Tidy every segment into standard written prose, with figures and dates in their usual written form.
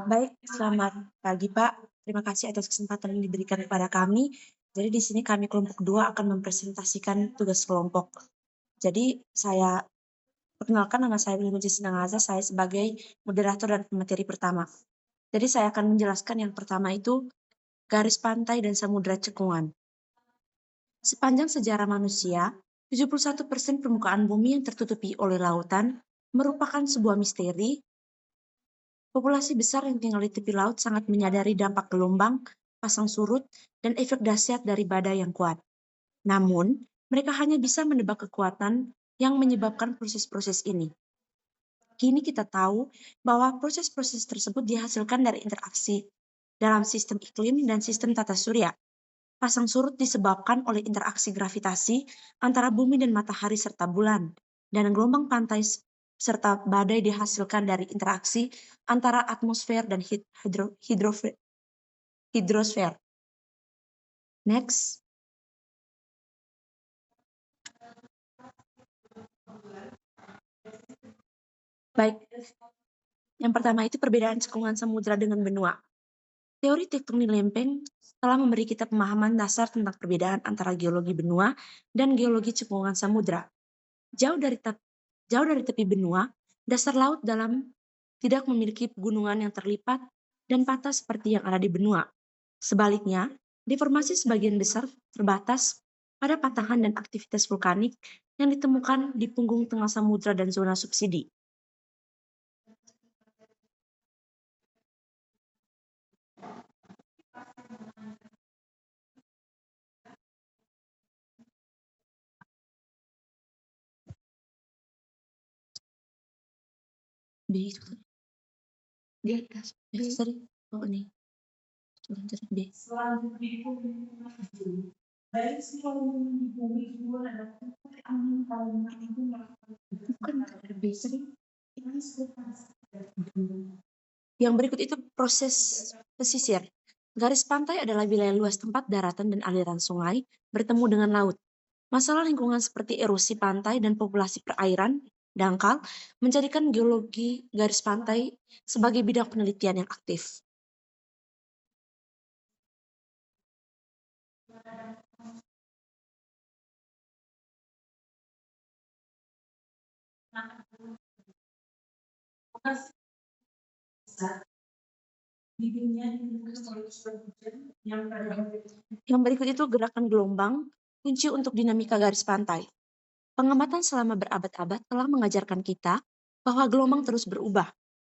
Baik, selamat pagi Pak. Terima kasih atas kesempatan yang diberikan kepada kami. Jadi di sini kami kelompok 2 akan mempresentasikan tugas kelompok. Jadi saya perkenalkan, nama saya Wilujeng Sinangaza, saya sebagai moderator dan pemateri pertama. Jadi saya akan menjelaskan yang pertama itu garis pantai dan samudra cekungan. Sepanjang sejarah manusia, 71% permukaan bumi yang tertutupi oleh lautan merupakan sebuah misteri. Populasi besar yang tinggal di tepi laut sangat menyadari dampak gelombang, pasang surut, dan efek dahsyat dari badai yang kuat. Namun, mereka hanya bisa menebak kekuatan yang menyebabkan proses-proses ini. Kini kita tahu bahwa proses-proses tersebut dihasilkan dari interaksi dalam sistem iklim dan sistem tata surya. Pasang surut disebabkan oleh interaksi gravitasi antara bumi dan matahari serta bulan, dan gelombang pantai serta badai dihasilkan dari interaksi antara atmosfer dan hidrosfer. Next. Baik, yang pertama itu perbedaan cekungan samudra dengan benua. Teori tektonik lempeng telah memberi kita pemahaman dasar tentang perbedaan antara geologi benua dan geologi cekungan samudra. Jauh dari tepi benua, dasar laut dalam tidak memiliki pegunungan yang terlipat dan patah seperti yang ada di benua. Sebaliknya, deformasi sebagian besar terbatas pada patahan dan aktivitas vulkanik yang ditemukan di punggung tengah samudra dan zona subsidi. B itu di atas. Sorry, oh ini. B. Bukan ada B, sorry. Yang berikut itu proses pesisir. Garis pantai adalah wilayah luas tempat daratan dan aliran sungai bertemu dengan laut. Masalah lingkungan seperti erosi pantai dan populasi perairan dangkal menjadikan geologi garis pantai sebagai bidang penelitian yang aktif. Yang berikut itu gerakan gelombang, kunci untuk dinamika garis pantai. Pengamatan selama berabad-abad telah mengajarkan kita bahwa gelombang terus berubah.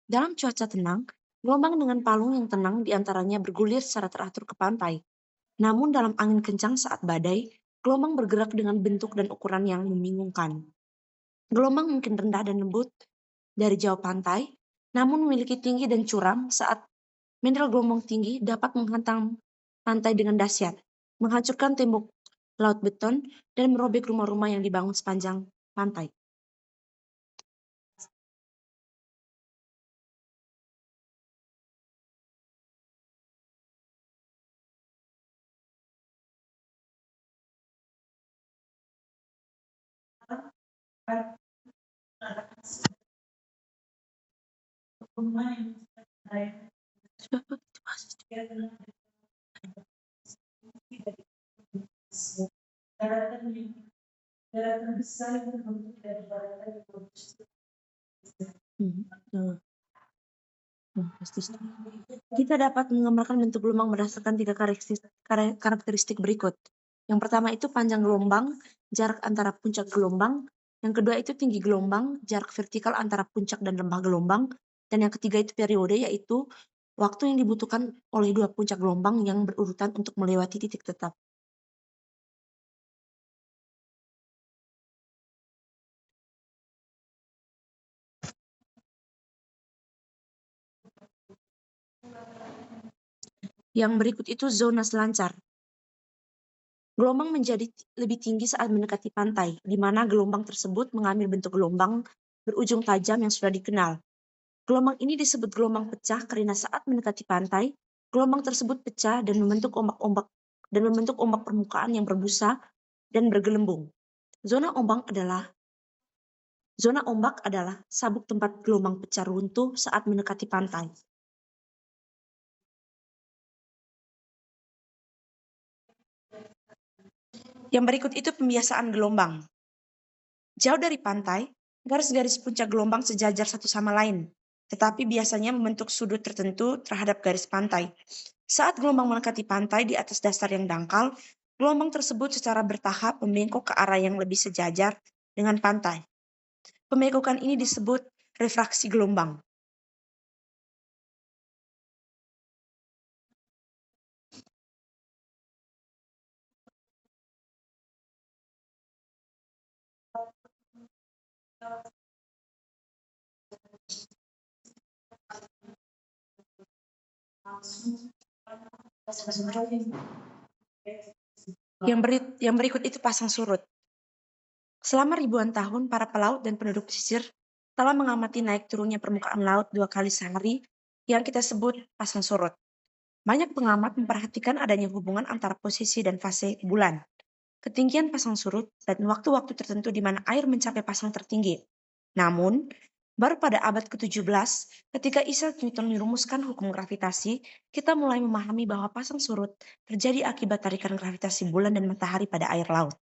Dalam cuaca tenang, gelombang dengan palung yang tenang diantaranya bergulir secara teratur ke pantai. Namun dalam angin kencang saat badai, gelombang bergerak dengan bentuk dan ukuran yang membingungkan. Gelombang mungkin rendah dan lembut dari jauh pantai, namun memiliki tinggi dan curam saat mineral gelombang tinggi dapat menghantam pantai dengan dahsyat, menghancurkan tembok laut beton, dan merobek rumah-rumah yang dibangun sepanjang pantai. Kita dapat menggambarkan bentuk gelombang berdasarkan 3 karakteristik berikut. Yang pertama itu panjang gelombang, jarak antara puncak gelombang. Yang kedua itu tinggi gelombang, jarak vertikal antara puncak dan lembah gelombang. Dan yang ketiga itu periode, yaitu waktu yang dibutuhkan oleh dua puncak gelombang yang berurutan untuk melewati titik tetap. Yang berikut itu zona selancar. Gelombang menjadi lebih tinggi saat mendekati pantai, di mana gelombang tersebut mengambil bentuk gelombang berujung tajam yang sudah dikenal. Gelombang ini disebut gelombang pecah karena saat mendekati pantai, gelombang tersebut pecah dan membentuk ombak permukaan yang berbusa dan bergelembung. Zona ombak adalah Zona ombak adalah sabuk tempat gelombang pecah runtuh saat mendekati pantai. Yang berikut itu pembiasaan gelombang. Jauh dari pantai, garis-garis puncak gelombang sejajar satu sama lain, tetapi biasanya membentuk sudut tertentu terhadap garis pantai. Saat gelombang mendekati pantai di atas dasar yang dangkal, gelombang tersebut secara bertahap membengkok ke arah yang lebih sejajar dengan pantai. Pembengkokan ini disebut refraksi gelombang. Yang berikut itu pasang surut. Selama ribuan tahun, para pelaut dan penduduk pesisir telah mengamati naik turunnya permukaan laut 2 kali sehari yang kita sebut pasang surut. Banyak pengamat memperhatikan adanya hubungan antara posisi dan fase bulan, ketinggian pasang surut, dan waktu-waktu tertentu di mana air mencapai pasang tertinggi. Namun, baru pada abad ke-17, ketika Isaac Newton merumuskan hukum gravitasi, kita mulai memahami bahwa pasang surut terjadi akibat tarikan gravitasi bulan dan matahari pada air laut.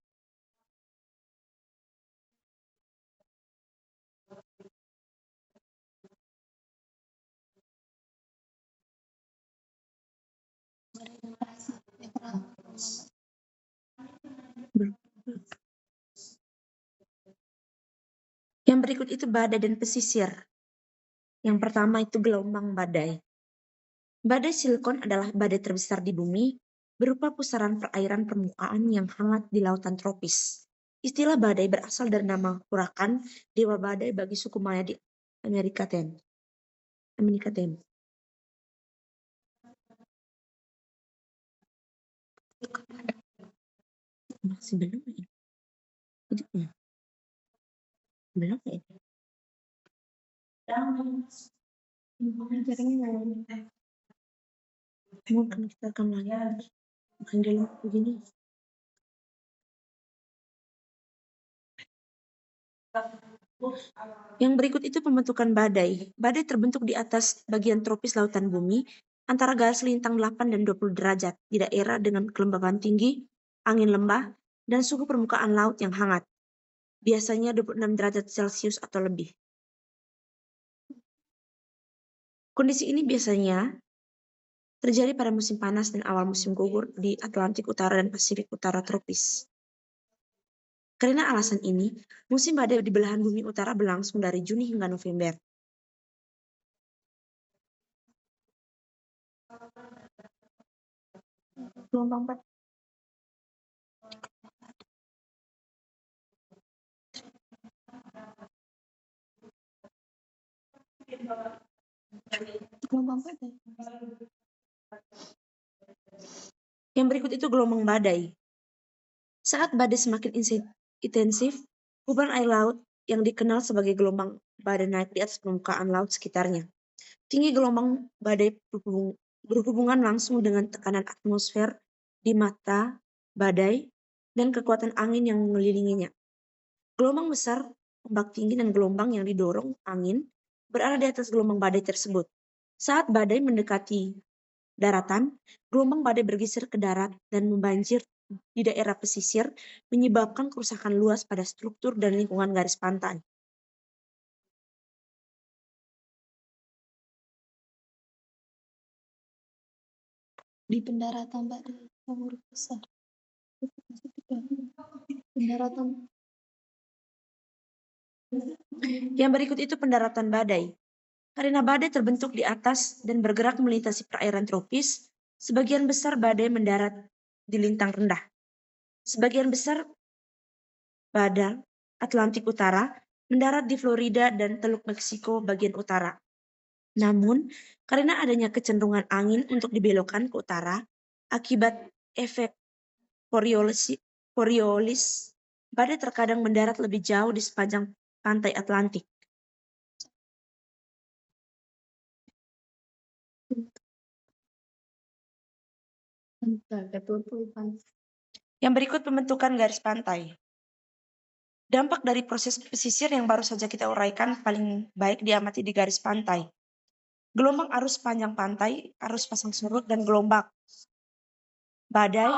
Yang berikut itu badai dan pesisir. Yang pertama itu gelombang badai. Badai silikon adalah badai terbesar di bumi, berupa pusaran perairan permukaan yang hangat di lautan tropis. Istilah badai berasal dari nama Hurakan, dewa badai bagi suku Maya di Amerika Ten. Masih belum ya? Hidupnya? Belum ya? Mungkin kita akan lagi panggil begini. Yang berikut itu pembentukan badai. Badai terbentuk di atas bagian tropis lautan bumi antara garis lintang 8 dan 20 derajat di daerah dengan kelembaban tinggi, angin lembah, dan suhu permukaan laut yang hangat. Biasanya 26 derajat Celcius atau lebih. Kondisi ini biasanya terjadi pada musim panas dan awal musim gugur di Atlantik Utara dan Pasifik Utara tropis. Karena alasan ini, musim badai di belahan bumi utara berlangsung dari Juni hingga November. Gelombang badai. Yang berikut itu gelombang badai. Saat badai semakin intensif, kuburan air laut yang dikenal sebagai gelombang badai naik di atas permukaan laut sekitarnya. Tinggi gelombang badai berhubungan langsung dengan tekanan atmosfer di mata badai dan kekuatan angin yang mengelilinginya. Gelombang besar, ombak tinggi, dan gelombang yang didorong angin berada di atas gelombang badai tersebut. Saat badai mendekati daratan, gelombang badai bergeser ke darat dan membanjir di daerah pesisir, menyebabkan kerusakan luas pada struktur dan lingkungan garis pantai. Di pendaratan badai umur besar. Pendaratan. Yang berikut itu pendaratan badai. Karena badai terbentuk di atas dan bergerak melintasi perairan tropis, sebagian besar badai mendarat di lintang rendah. Sebagian besar badai Atlantik Utara mendarat di Florida dan Teluk Meksiko bagian utara. Namun, karena adanya kecenderungan angin untuk dibelokkan ke utara, akibat efek Coriolis, badai terkadang mendarat lebih jauh di sepanjang pantai Atlantik. Yang berikut pembentukan garis pantai. Dampak dari proses pesisir yang baru saja kita uraikan paling baik diamati di garis pantai. Gelombang arus panjang pantai, arus pasang surut, dan gelombang badai,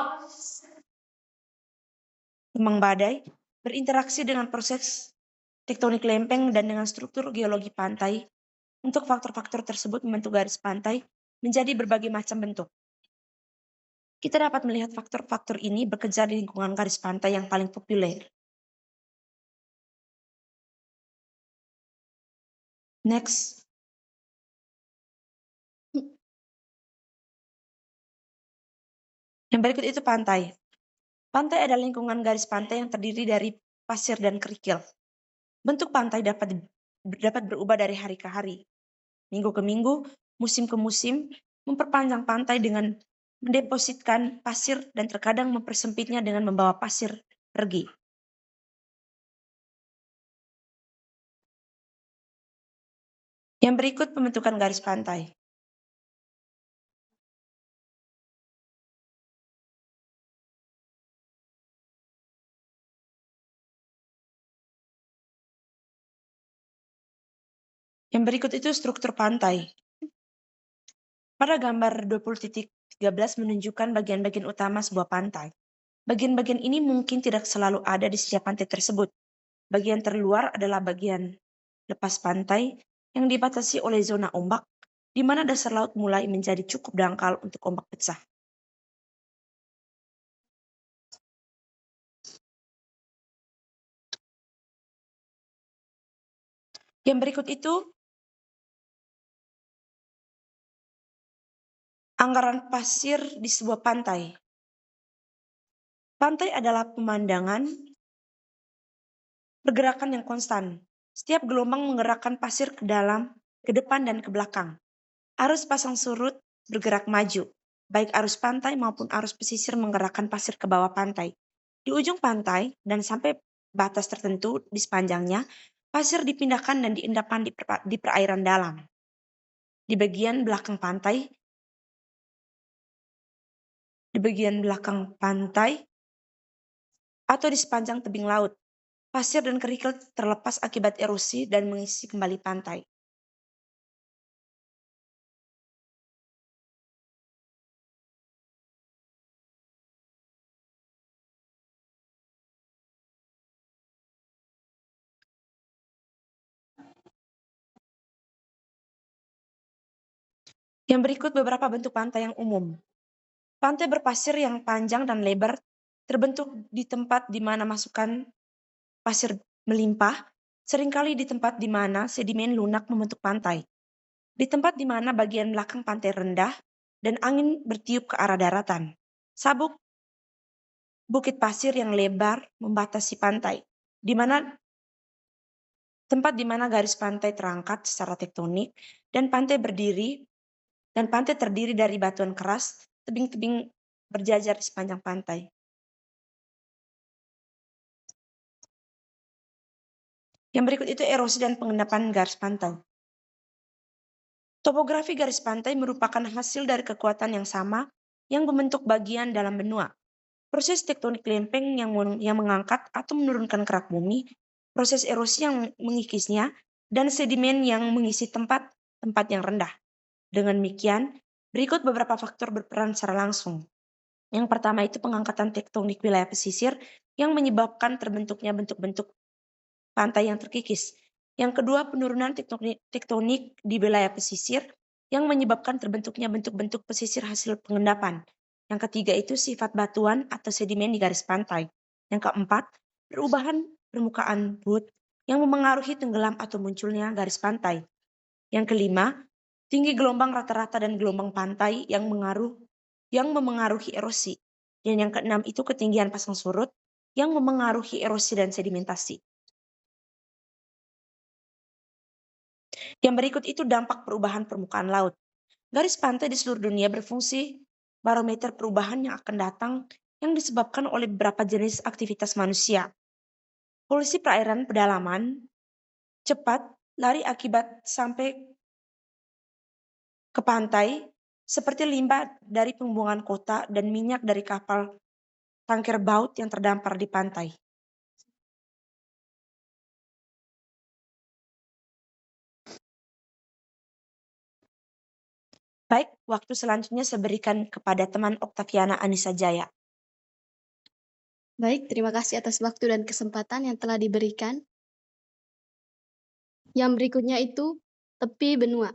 gelombang badai berinteraksi dengan proses tektonik lempeng dan dengan struktur geologi pantai. Untuk faktor-faktor tersebut membentuk garis pantai menjadi berbagai macam bentuk. Kita dapat melihat faktor-faktor ini bekerja di lingkungan garis pantai yang paling populer. Next. Yang berikut itu pantai. Pantai adalah lingkungan garis pantai yang terdiri dari pasir dan kerikil. Bentuk pantai dapat berubah dari hari ke hari, minggu ke minggu, musim ke musim, memperpanjang pantai dengan mendepositkan pasir dan terkadang mempersempitnya dengan membawa pasir pergi. Yang berikut pembentukan garis pantai. Yang berikut itu struktur pantai. Pada gambar 20.13 menunjukkan bagian-bagian utama sebuah pantai. Bagian-bagian ini mungkin tidak selalu ada di setiap pantai tersebut. Bagian terluar adalah bagian lepas pantai yang dibatasi oleh zona ombak, di mana dasar laut mulai menjadi cukup dangkal untuk ombak pecah. Yang berikut itu anggaran pasir di sebuah pantai. Pantai adalah pemandangan pergerakan yang konstan. Setiap gelombang menggerakkan pasir ke dalam, ke depan, dan ke belakang. Arus pasang surut bergerak maju. Baik arus pantai maupun arus pesisir menggerakkan pasir ke bawah pantai. Di ujung pantai dan sampai batas tertentu di sepanjangnya, pasir dipindahkan dan diendapkan di perairan dalam. Di bagian belakang pantai, atau di sepanjang tebing laut, pasir dan kerikil terlepas akibat erosi dan mengisi kembali pantai. Yang berikut beberapa bentuk pantai yang umum. Pantai berpasir yang panjang dan lebar terbentuk di tempat di mana masukan pasir melimpah, seringkali di tempat di mana sedimen lunak membentuk pantai. Di tempat di mana bagian belakang pantai rendah dan angin bertiup ke arah daratan. Sabuk bukit pasir yang lebar membatasi pantai, di mana tempat di mana garis pantai terangkat secara tektonik dan pantai terdiri dari batuan keras, tebing-tebing berjajar di sepanjang pantai. Yang berikut itu erosi dan pengendapan garis pantai. Topografi garis pantai merupakan hasil dari kekuatan yang sama yang membentuk bagian dalam benua. Proses tektonik lempeng yang mengangkat atau menurunkan kerak bumi, proses erosi yang mengikisnya, dan sedimen yang mengisi tempat yang rendah. Dengan demikian, berikut beberapa faktor berperan secara langsung. Yang pertama itu pengangkatan tektonik wilayah pesisir yang menyebabkan terbentuknya bentuk-bentuk pantai yang terkikis. Yang kedua, penurunan tektonik di wilayah pesisir yang menyebabkan terbentuknya bentuk-bentuk pesisir hasil pengendapan. Yang ketiga itu sifat batuan atau sedimen di garis pantai. Yang keempat, perubahan permukaan laut yang memengaruhi tenggelam atau munculnya garis pantai. Yang kelima, tinggi gelombang rata-rata dan gelombang pantai yang memengaruhi erosi. Dan yang keenam itu ketinggian pasang surut yang memengaruhi erosi dan sedimentasi. Yang berikut itu dampak perubahan permukaan laut. Garis pantai di seluruh dunia berfungsi barometer perubahan yang akan datang yang disebabkan oleh beberapa jenis aktivitas manusia. Polusi perairan pedalaman, cepat, lari akibat sampai ke pantai, seperti limbah dari pembuangan kota dan minyak dari kapal tanker baut yang terdampar di pantai. Baik, waktu selanjutnya saya berikan kepada teman Oktaviana Anissa Jaya. Baik, terima kasih atas waktu dan kesempatan yang telah diberikan. Yang berikutnya itu tepi benua.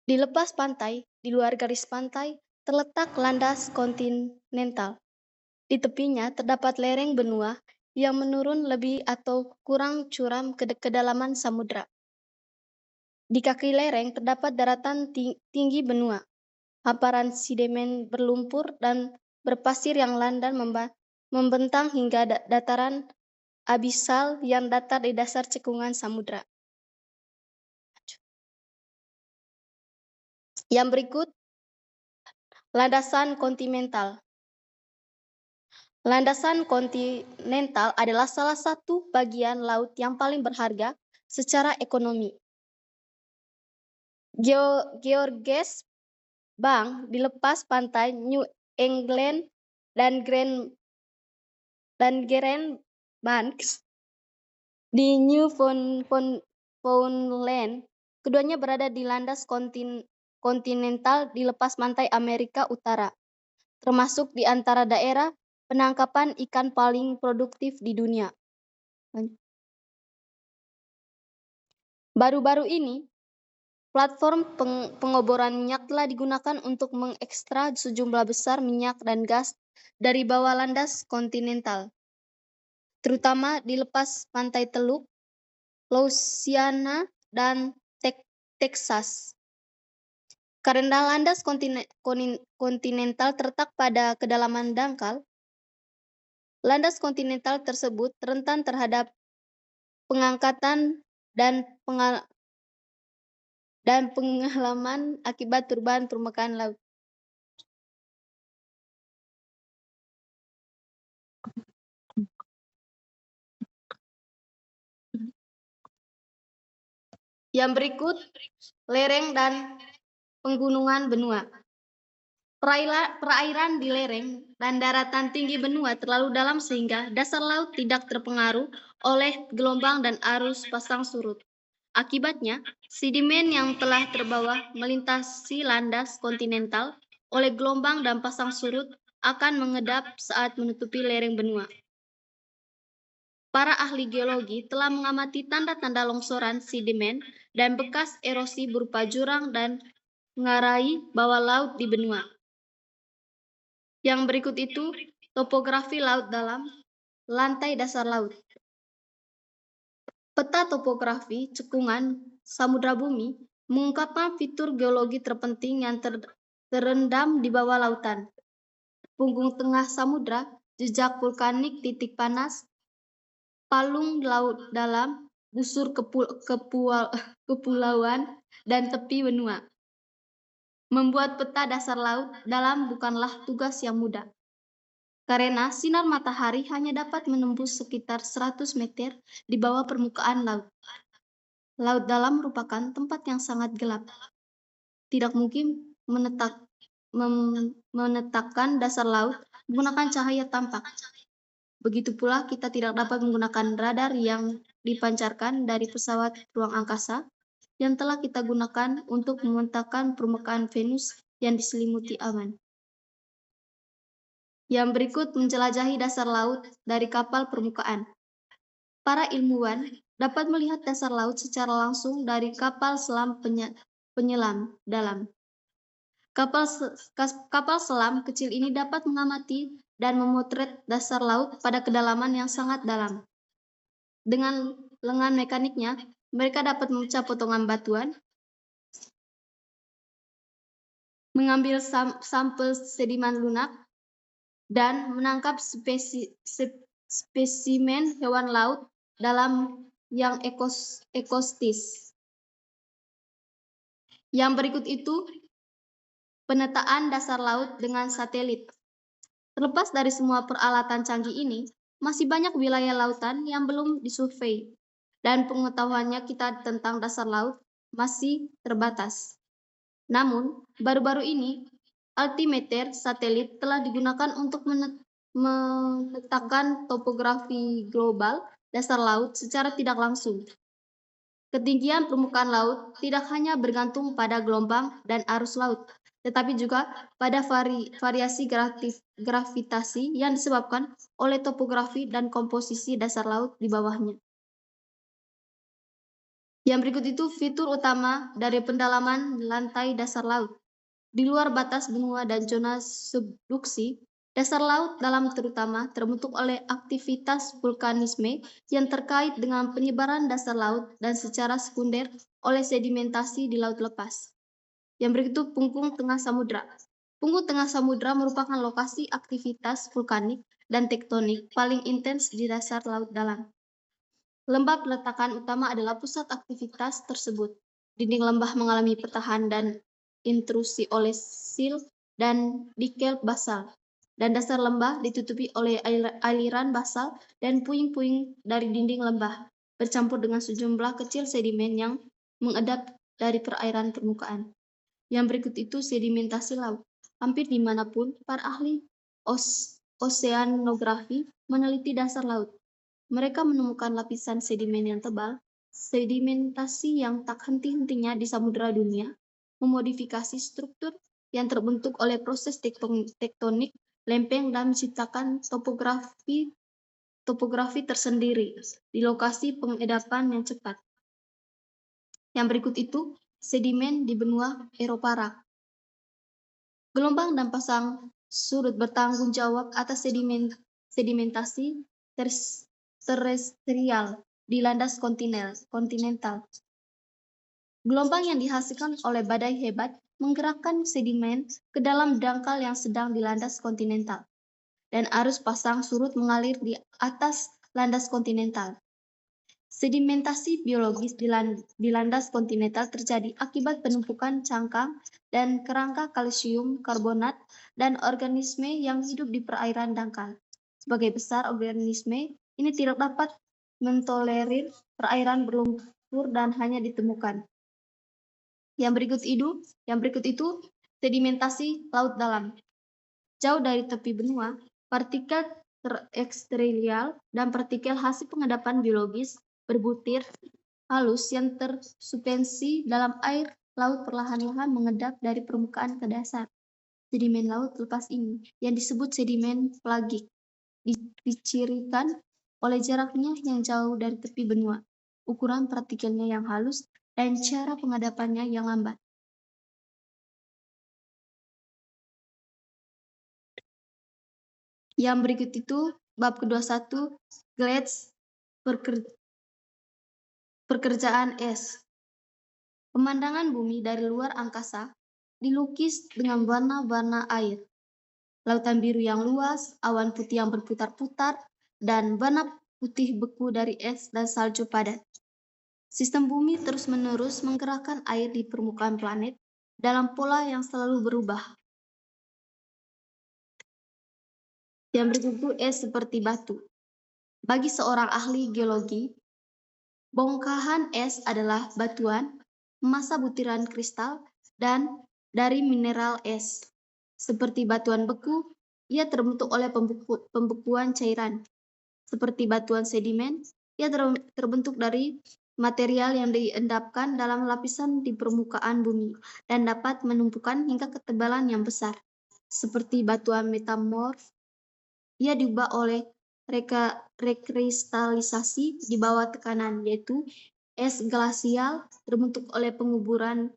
Di lepas pantai, di luar garis pantai, terletak landas kontinental. Di tepinya terdapat lereng benua yang menurun lebih atau kurang curam ke kedalaman samudra. Di kaki lereng terdapat daratan tinggi benua, hamparan sedimen berlumpur dan berpasir yang landai membentang hingga dataran abisal yang datar di dasar cekungan samudra. Yang berikut, landasan kontinental. Landasan kontinental adalah salah satu bagian laut yang paling berharga secara ekonomi. Georges Bank di lepas pantai New England dan Grand Banks di Newfoundland. Keduanya berada di landas kontinental di lepas pantai Amerika Utara, termasuk di antara daerah penangkapan ikan paling produktif di dunia. Baru-baru ini, platform pengoboran minyak telah digunakan untuk mengekstrak sejumlah besar minyak dan gas dari bawah landas kontinental, terutama di lepas pantai Teluk, Louisiana, dan Texas. Karena landas kontinental terletak pada kedalaman dangkal, landas kontinental tersebut rentan terhadap pengangkatan dan pengalaman akibat perubahan permukaan laut. Yang berikut, lereng dan penggunungan benua. Perairan di lereng dan daratan tinggi benua terlalu dalam sehingga dasar laut tidak terpengaruh oleh gelombang dan arus pasang surut. Akibatnya, sedimen yang telah terbawa melintasi landas kontinental oleh gelombang dan pasang surut akan mengedap saat menutupi lereng benua. Para ahli geologi telah mengamati tanda-tanda longsoran sedimen dan bekas erosi berupa jurang dan mengarai bawah laut di benua. Yang berikut itu topografi laut dalam, lantai dasar laut. Peta topografi cekungan samudra bumi mengungkapkan fitur geologi terpenting yang terendam di bawah lautan. Punggung tengah samudra, jejak vulkanik titik panas, palung laut dalam, busur kepulauan, dan tepi benua. Membuat peta dasar laut dalam bukanlah tugas yang mudah, karena sinar matahari hanya dapat menembus sekitar 100 meter di bawah permukaan laut. Laut dalam merupakan tempat yang sangat gelap. Tidak mungkin menetapkan dasar laut menggunakan cahaya tampak. Begitu pula kita tidak dapat menggunakan radar yang dipancarkan dari pesawat ruang angkasa yang telah kita gunakan untuk memetakan permukaan Venus yang diselimuti awan. Yang berikut menjelajahi dasar laut dari kapal permukaan. Para ilmuwan dapat melihat dasar laut secara langsung dari kapal selam penyelam dalam. Kapal selam kecil ini dapat mengamati dan memotret dasar laut pada kedalaman yang sangat dalam. Dengan lengan mekaniknya, mereka dapat memecah potongan batuan, mengambil sampel sedimen lunak, dan menangkap spesimen hewan laut dalam yang ekostis. Yang berikut itu pemetaan dasar laut dengan satelit. Terlepas dari semua peralatan canggih ini, masih banyak wilayah lautan yang belum disurvei, dan pengetahuannya kita tentang dasar laut masih terbatas. Namun, baru-baru ini, altimeter satelit telah digunakan untuk memetakan topografi global dasar laut secara tidak langsung. Ketinggian permukaan laut tidak hanya bergantung pada gelombang dan arus laut, tetapi juga pada variasi gravitasi yang disebabkan oleh topografi dan komposisi dasar laut di bawahnya. Yang berikut itu fitur utama dari pendalaman lantai dasar laut. Di luar batas benua dan zona subduksi, dasar laut dalam terutama terbentuk oleh aktivitas vulkanisme yang terkait dengan penyebaran dasar laut dan secara sekunder oleh sedimentasi di laut lepas. Yang berikut itu punggung tengah samudra. Punggung tengah samudra merupakan lokasi aktivitas vulkanik dan tektonik paling intens di dasar laut dalam. Lembah peletakan utama adalah pusat aktivitas tersebut. Dinding lembah mengalami petahan dan intrusi oleh sil dan dikel basal. Dan dasar lembah ditutupi oleh aliran basal dan puing-puing dari dinding lembah, bercampur dengan sejumlah kecil sedimen yang mengendap dari perairan permukaan. Yang berikut itu sedimentasi laut. Hampir dimanapun, para ahli oseanografi meneliti dasar laut. Mereka menemukan lapisan sedimen yang tebal, sedimentasi yang tak henti-hentinya di samudera dunia, memodifikasi struktur yang terbentuk oleh proses tektonik lempeng dan menciptakan topografi tersendiri di lokasi pengedapan yang cepat. Yang berikut itu sedimen di benua Eropa. Gelombang dan pasang surut bertanggung jawab atas sedimentasi terestrial di landas kontinental. Gelombang yang dihasilkan oleh badai hebat menggerakkan sedimen ke dalam dangkal yang sedang di landas kontinental, dan arus pasang surut mengalir di atas landas kontinental. Sedimentasi biologis di landas kontinental terjadi akibat penumpukan cangkang dan kerangka kalsium karbonat dan organisme yang hidup di perairan dangkal. Sebagai besar organisme ini tidak dapat mentolerir perairan berlumpur dan hanya ditemukan. Yang berikut itu sedimentasi laut dalam. Jauh dari tepi benua, partikel terestrial dan partikel hasil pengendapan biologis berbutir halus yang tersuspensi dalam air laut perlahan-lahan mengendap dari permukaan ke dasar. Sedimen laut lepas ini, yang disebut sedimen pelagik, dicirikan oleh jaraknya yang jauh dari tepi benua, ukuran partikelnya yang halus, dan cara pengendapannya yang lambat. Yang berikut itu bab ke-21 Glades pekerjaan es. Pemandangan bumi dari luar angkasa dilukis dengan warna-warna air. Lautan biru yang luas, awan putih yang berputar-putar, dan warna putih beku dari es dan salju padat. Sistem bumi terus-menerus menggerakkan air di permukaan planet dalam pola yang selalu berubah. Yang berikut itu es seperti batu. Bagi seorang ahli geologi, bongkahan es adalah batuan, massa butiran kristal, dan dari mineral es. Seperti batuan beku, ia terbentuk oleh pembekuan cairan. Seperti batuan sedimen, ia terbentuk dari material yang diendapkan dalam lapisan di permukaan bumi dan dapat menumpukan hingga ketebalan yang besar. Seperti batuan metamorf, ia diubah oleh rekristalisasi di bawah tekanan, yaitu es glasial terbentuk oleh pengguburan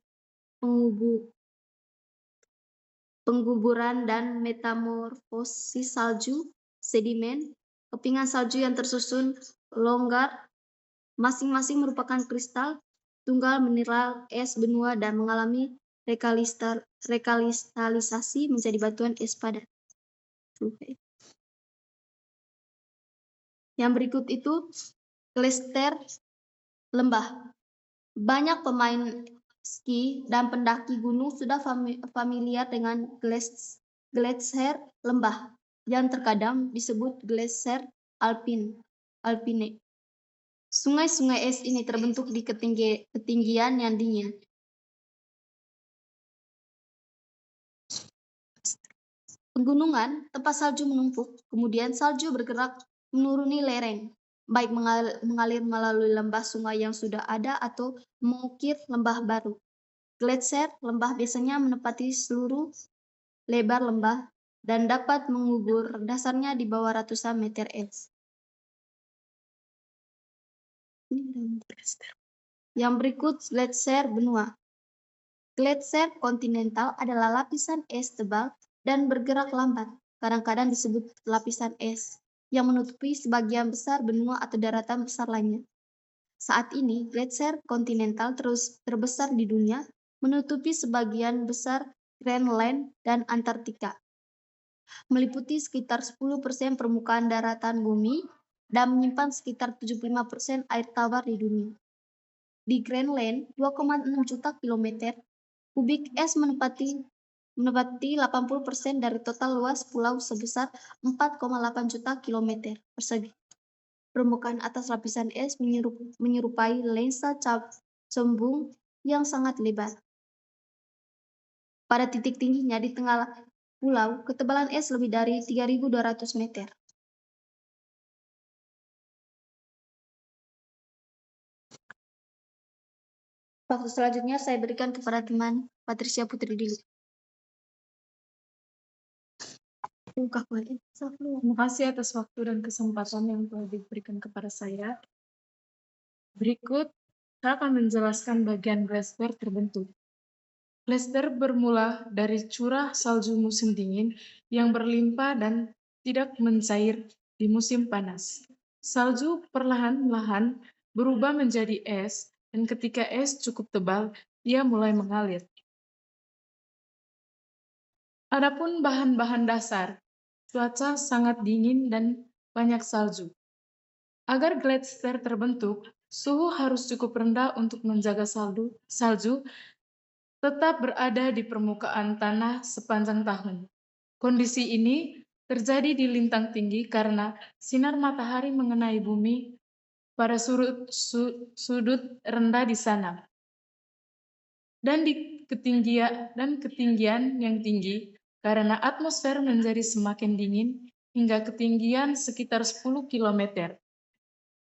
dan metamorfosis salju, sedimen, kepingan salju yang tersusun longgar, masing-masing merupakan kristal tunggal mineral es benua dan mengalami rekristalisasi menjadi batuan es padat. Yang berikut itu gletser lembah. Banyak pemain ski dan pendaki gunung sudah familiar dengan gletser lembah, yang terkadang disebut gletser alpine. Sungai-sungai es ini terbentuk di ketinggian yang dingin. Pegunungan, tempat salju menumpuk, kemudian salju bergerak menuruni lereng. baik mengalir melalui lembah sungai yang sudah ada atau mengukir lembah baru. Gletser lembah biasanya menepati seluruh lebar lembah dan dapat mengubur dasarnya di bawah ratusan meter es. Yang berikut gletser benua. Gletser kontinental adalah lapisan es tebal dan bergerak lambat, kadang-kadang disebut lapisan es, yang menutupi sebagian besar benua atau daratan besar lainnya. Saat ini, gletser kontinental terus terbesar di dunia, menutupi sebagian besar Greenland dan Antartika, meliputi sekitar 10% permukaan daratan bumi, dan menyimpan sekitar 75% air tawar di dunia. Di Greenland, 2,6 juta kilometer kubik es menempati 80% dari total luas pulau sebesar 4,8 juta kilometer persegi. Permukaan atas lapisan es menyerupai lensa cembung yang sangat lebar. Pada titik tingginya di tengah pulau, ketebalan es lebih dari 3.200 meter. Waktu selanjutnya saya berikan kepada teman Patricia Putri Dilu. Terima kasih atas waktu dan kesempatan yang telah diberikan kepada saya. Berikut, saya akan menjelaskan bagian gletser terbentuk. Gletser bermula dari curah salju musim dingin yang berlimpah dan tidak mencair di musim panas. Salju perlahan-lahan berubah menjadi es, dan ketika es cukup tebal, ia mulai mengalir. Adapun bahan-bahan dasar, cuaca sangat dingin dan banyak salju. Agar gletser terbentuk, suhu harus cukup rendah untuk menjaga salju tetap berada di permukaan tanah sepanjang tahun. Kondisi ini terjadi di lintang tinggi karena sinar matahari mengenai bumi pada sudut rendah di sana. Dan di ketinggian yang tinggi karena atmosfer menjadi semakin dingin hingga ketinggian sekitar 10 km.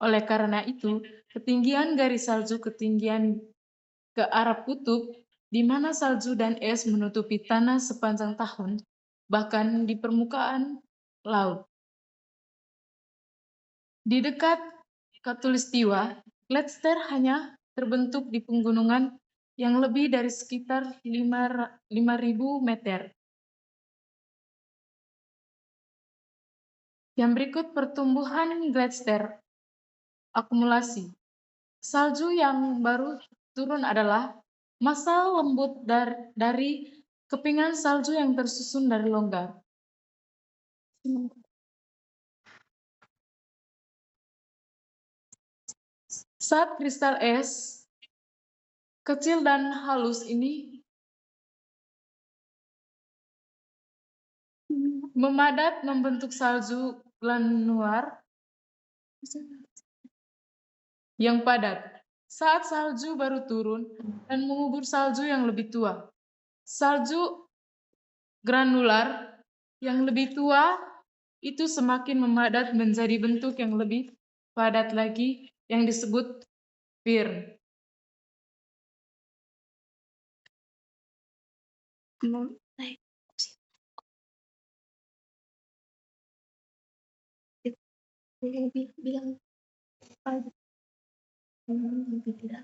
Oleh karena itu, ketinggian garis salju ketinggian ke arah kutub, di mana salju dan es menutupi tanah sepanjang tahun, bahkan di permukaan laut. Di dekat Khatulistiwa, gletser hanya terbentuk di pegunungan yang lebih dari sekitar 5.000 meter. Yang berikut pertumbuhan gletser. Akumulasi. Salju yang baru turun adalah massa lembut dari kepingan salju yang tersusun dari longgar. Saat kristal es kecil dan halus ini memadat membentuk salju granular yang padat. Saat salju baru turun dan mengubur salju yang lebih tua. Salju granular yang lebih tua itu semakin memadat menjadi bentuk yang lebih padat lagi yang disebut firn. Bilang tidak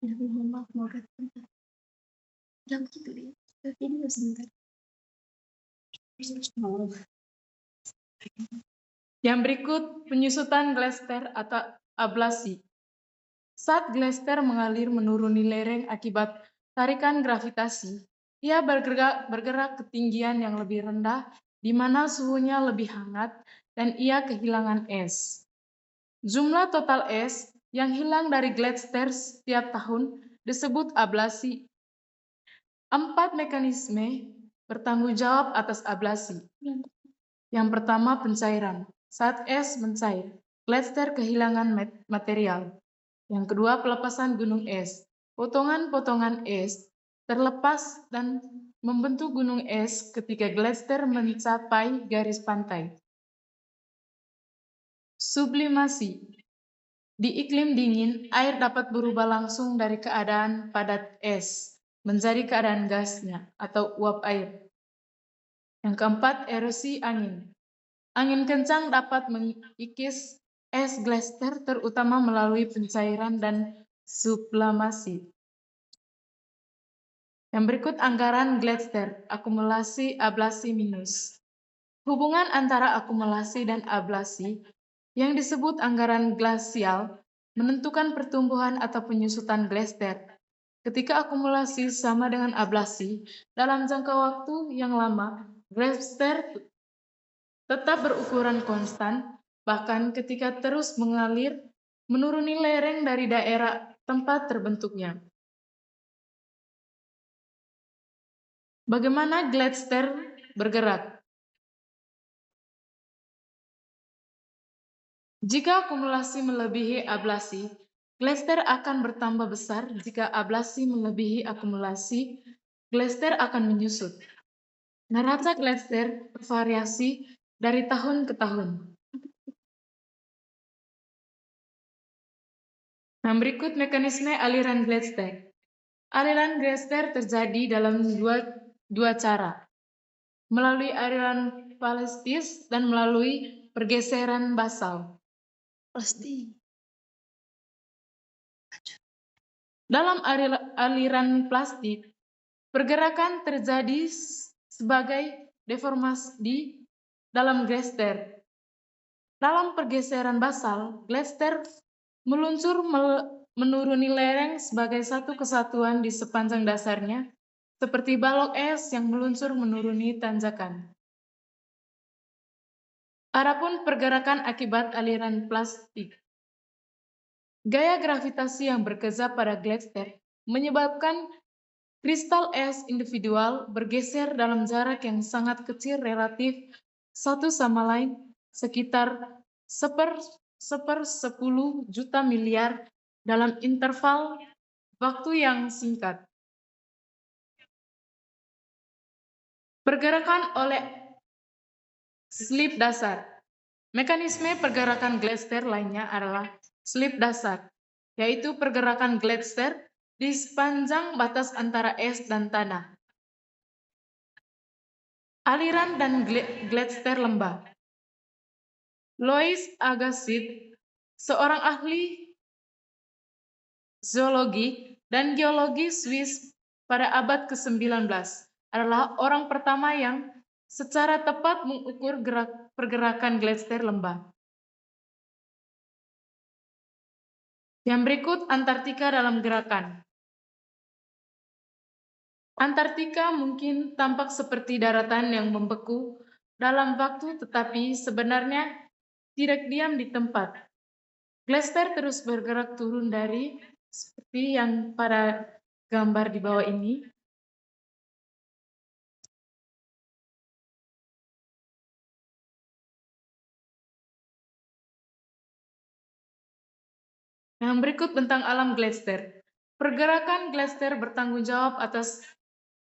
mohon maaf mau jangan gitu deh. Ini sebentar. Yang berikut penyusutan gletser atau ablasi. Saat gletser mengalir menuruni lereng akibat tarikan gravitasi, ia bergerak ketinggian yang lebih rendah di mana suhunya lebih hangat dan ia kehilangan es. Jumlah total es yang hilang dari gletser setiap tahun disebut ablasi. 4 mekanisme bertanggung jawab atas ablasi. Yang pertama, pencairan. Saat es mencair, gletser kehilangan material. Yang kedua, pelepasan gunung es. Potongan-potongan es terlepas dan membentuk gunung es ketika gletser mencapai garis pantai. Sublimasi. Di iklim dingin, air dapat berubah langsung dari keadaan padat es menjadi keadaan gasnya atau uap air. Yang keempat, erosi angin. Angin kencang dapat mengikis es glacier terutama melalui pencairan dan sublimasi. Yang berikut anggaran glacier, akumulasi, ablasi, minus. Hubungan antara akumulasi dan ablasi yang disebut anggaran glasial menentukan pertumbuhan atau penyusutan glacier. Ketika akumulasi sama dengan ablasi, dalam jangka waktu yang lama, glacier tetap berukuran konstan, bahkan ketika terus mengalir, menuruni lereng dari daerah tempat terbentuknya. Bagaimana glacier bergerak? Jika akumulasi melebihi ablasi, glacier akan bertambah besar. Jika ablasi melebihi akumulasi, glacier akan menyusut. Neraca glacier bervariasi dari tahun ke tahun. Nah, berikut mekanisme aliran glacier. Aliran glacier terjadi dalam dua cara, melalui aliran plastis dan melalui pergeseran basal. Dalam aliran plastik, pergerakan terjadi sebagai deformasi di dalam glacier. Dalam pergeseran basal, glacier meluncur menuruni lereng sebagai satu kesatuan di sepanjang dasarnya, seperti balok es yang meluncur menuruni tanjakan. Adapun pergerakan akibat aliran plastik. Gaya gravitasi yang bekerja pada glacier menyebabkan kristal es individual bergeser dalam jarak yang sangat kecil relatif satu sama lain, sekitar 10 juta miliar dalam interval waktu yang singkat. Pergerakan oleh slip dasar. Mekanisme pergerakan glacier lainnya adalah slip dasar, yaitu pergerakan glacier di sepanjang batas antara es dan tanah. Aliran dan glacier lembah. Louis Agassiz, seorang ahli zoologi dan geologi Swiss pada abad ke-19, adalah orang pertama yang secara tepat mengukur pergerakan glacier lembah. Yang berikut Antartika dalam gerakan. Antartika mungkin tampak seperti daratan yang membeku dalam waktu, tetapi sebenarnya tidak diam di tempat. Glacier terus bergerak turun dari seperti yang pada gambar di bawah ini. Yang berikut tentang alam glacier. Pergerakan glacier bertanggung jawab atas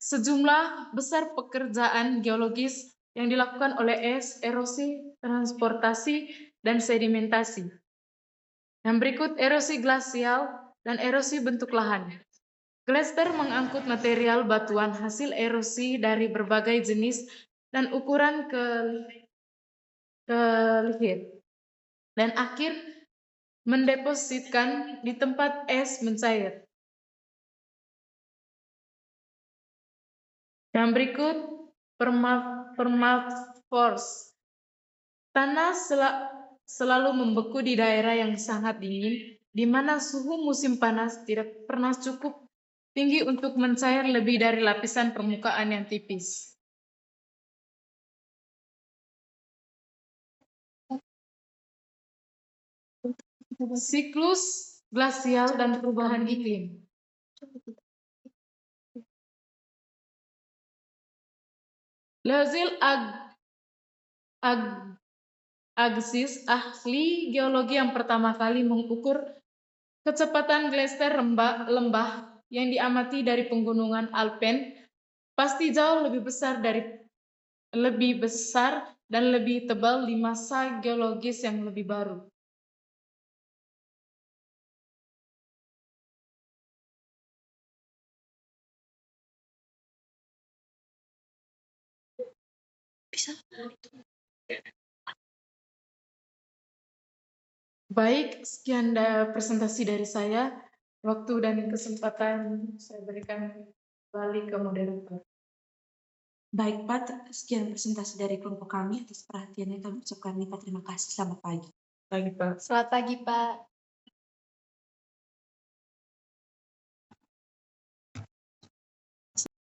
sejumlah besar pekerjaan geologis yang dilakukan oleh es, erosi, transportasi, dan sedimentasi. Yang berikut erosi glasial dan erosi bentuk lahan. Glacier mengangkut material batuan hasil erosi dari berbagai jenis dan ukuran ke lihir, dan akhir mendepositkan di tempat es mencair. Yang berikut permafrost. Tanah selalu membeku di daerah yang sangat dingin, di mana suhu musim panas tidak pernah cukup tinggi untuk mencair lebih dari lapisan permukaan yang tipis. Siklus glasial dan perubahan iklim. Louis Agassiz, ahli geologi yang pertama kali mengukur kecepatan glacier lembah yang diamati dari pegunungan Alpen, pasti jauh lebih besar dan lebih tebal di masa geologis yang lebih baru. Baik, sekian presentasi dari saya. Waktu dan kesempatan saya berikan kembali ke moderator. Baik Pak, sekian presentasi dari kelompok kami. Atas perhatiannya kami ucapkan lipat terima kasih. Selamat pagi. Bagi Pak. Selamat pagi, Pak.